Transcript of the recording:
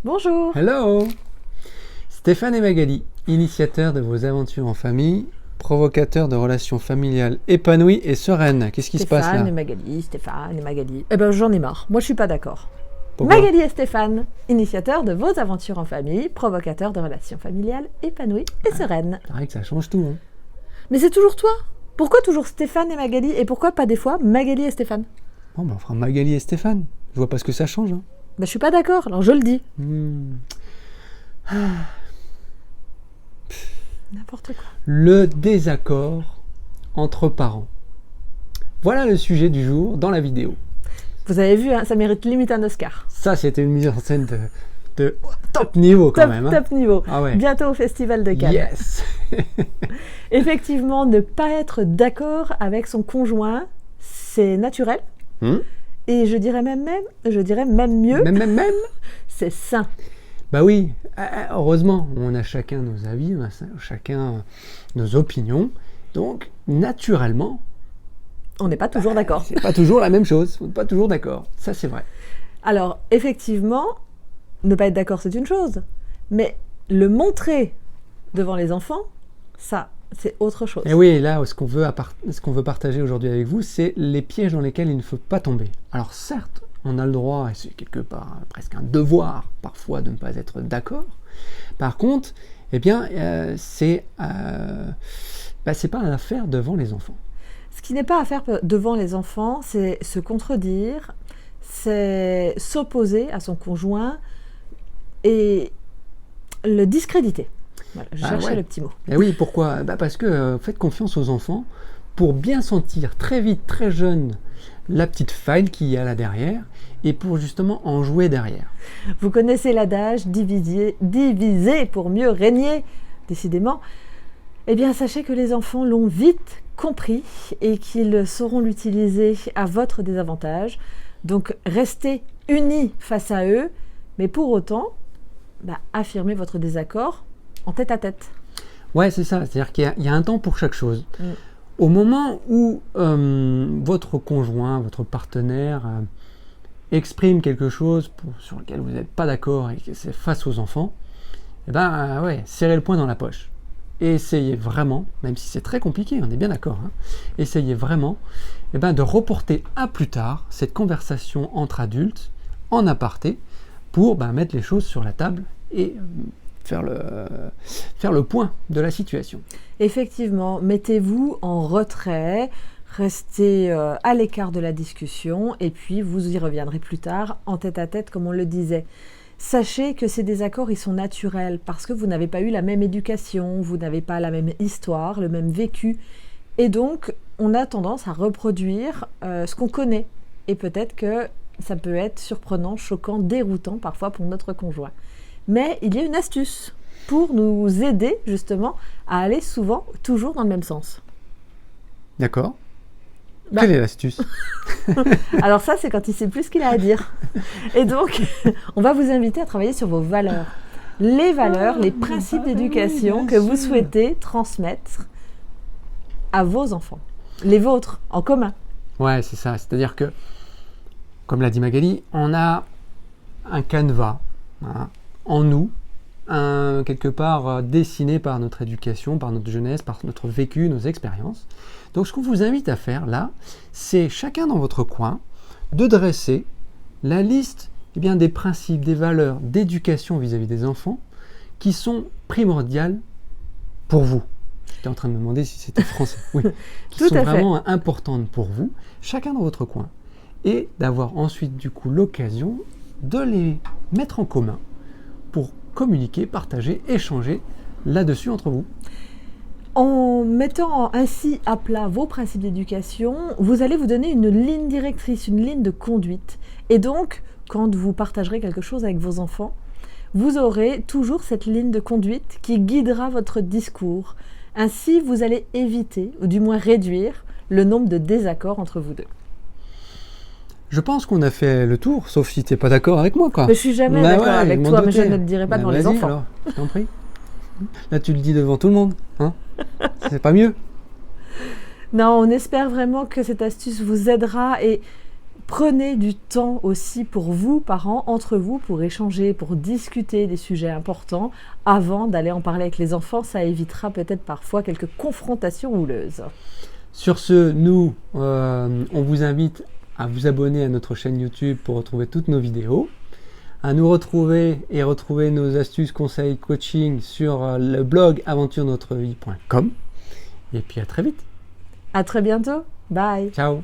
Bonjour. Hello! Stéphane et Magali, initiateurs de vos aventures en famille, provocateurs de relations familiales épanouies et sereines. Qu'est-ce qui se passe là? Stéphane et Magali. Eh ben j'en ai marre, moi je suis pas d'accord. Pourquoi? Magali et Stéphane, initiateurs de vos aventures en famille, provocateurs de relations familiales épanouies et sereines. C'est vrai que ça change tout. Hein. Mais c'est toujours toi. Pourquoi toujours Stéphane et Magali et pourquoi pas des fois Magali et Stéphane? Bon, ben, on fera Magali et Stéphane. Je vois pas ce que ça change. Hein. Ben je suis pas d'accord, alors je le dis. N'importe quoi. Le désaccord entre parents. Voilà le sujet du jour dans la vidéo. Vous avez vu, hein, ça mérite limite un Oscar. Ça, c'était une mise en scène de top niveau quand même. Hein. Top niveau. Ah ouais. Bientôt au Festival de Cannes. Yes! Effectivement, ne pas être d'accord avec son conjoint, c'est naturel. Et je dirais même mieux, Même? c'est sain. Bah oui, heureusement, on a chacun nos avis, on a chacun nos opinions. Donc, naturellement, On n'est pas toujours d'accord. c'est pas toujours la même chose, on n'est pas toujours d'accord. Ça, c'est vrai. Alors, effectivement, ne pas être d'accord, c'est une chose. Mais le montrer devant les enfants, ça, c'est autre chose. Et oui, là, ce qu'on veut partager aujourd'hui avec vous, c'est les pièges dans lesquels il ne faut pas tomber. Alors, certes, on a le droit, et c'est quelque part presque un devoir, parfois, de ne pas être d'accord. Par contre, eh bien, c'est pas à faire devant les enfants. Ce qui n'est pas à faire devant les enfants, c'est se contredire, c'est s'opposer à son conjoint et le discréditer. Voilà, je cherchais le petit mot. Et oui, pourquoi? Parce que faites confiance aux enfants pour bien sentir très vite, très jeune, la petite faille qu'il y a là derrière et pour justement en jouer derrière. Vous connaissez l'adage diviser pour mieux régner, décidément. Eh bien, sachez que les enfants l'ont vite compris et qu'ils sauront l'utiliser à votre désavantage. Donc, restez unis face à eux, mais pour autant, affirmez votre désaccord en tête à tête. Ouais, c'est ça. C'est-à-dire qu'il y a un temps pour chaque chose. Au moment où votre conjoint, votre partenaire exprime quelque chose sur lequel vous n'êtes pas d'accord et que c'est face aux enfants, serrez le poing dans la poche. Et essayez vraiment, même si c'est très compliqué, on est bien d'accord, hein, essayez vraiment de reporter à plus tard cette conversation entre adultes en aparté pour mettre les choses sur la table et faire le point de la situation. Effectivement, mettez-vous en retrait, restez à l'écart de la discussion et puis vous y reviendrez plus tard en tête à tête comme on le disait. Sachez que ces désaccords, ils sont naturels parce que vous n'avez pas eu la même éducation, vous n'avez pas la même histoire, le même vécu. Et donc, on a tendance à reproduire ce qu'on connaît. Et peut-être que ça peut être surprenant, choquant, déroutant parfois pour notre conjoint. Mais il y a une astuce pour nous aider justement à aller souvent, toujours dans le même sens. D'accord. Quelle est l'astuce? Alors ça, c'est quand il ne sait plus ce qu'il a à dire. Et donc, on va vous inviter à travailler sur vos valeurs. Les valeurs, les principes d'éducation que vous souhaitez transmettre à vos enfants. Les vôtres, en commun. Ouais, c'est ça. C'est-à-dire que, comme l'a dit Magali, on a un canevas en nous, quelque part dessiné par notre éducation, par notre jeunesse, par notre vécu, nos expériences. Donc ce qu'on vous invite à faire là, c'est chacun dans votre coin de dresser la liste des principes, des valeurs d'éducation vis-à-vis des enfants qui sont primordiales pour vous. J'étais en train de me demander si c'était français. Oui. Qui sont vraiment importantes pour vous, chacun dans votre coin. Et d'avoir ensuite du coup l'occasion de les mettre en commun pour communiquer, partager, échanger là-dessus entre vous. En mettant ainsi à plat vos principes d'éducation, vous allez vous donner une ligne directrice, une ligne de conduite. Et donc, quand vous partagerez quelque chose avec vos enfants, vous aurez toujours cette ligne de conduite qui guidera votre discours. Ainsi, vous allez éviter, ou du moins réduire, le nombre de désaccords entre vous deux. Je pense qu'on a fait le tour, sauf si tu n'es pas d'accord avec moi, quoi. Mais je suis jamais d'accord avec toi, mais je ne le dirai pas devant les enfants. Alors, je t'en prie. Là, tu le dis devant tout le monde, hein? C'est pas mieux. Non, on espère vraiment que cette astuce vous aidera et Prenez du temps aussi pour vous, parents, entre vous, pour échanger, pour discuter des sujets importants avant d'aller en parler avec les enfants. Ça évitera peut-être parfois quelques confrontations houleuses. Sur ce, nous, on vous invite à vous abonner à notre chaîne YouTube pour retrouver toutes nos vidéos, à nous retrouver et retrouver nos astuces, conseils, coaching sur le blog aventurenotreVie.com. Et puis à très vite. À très bientôt. Bye. Ciao.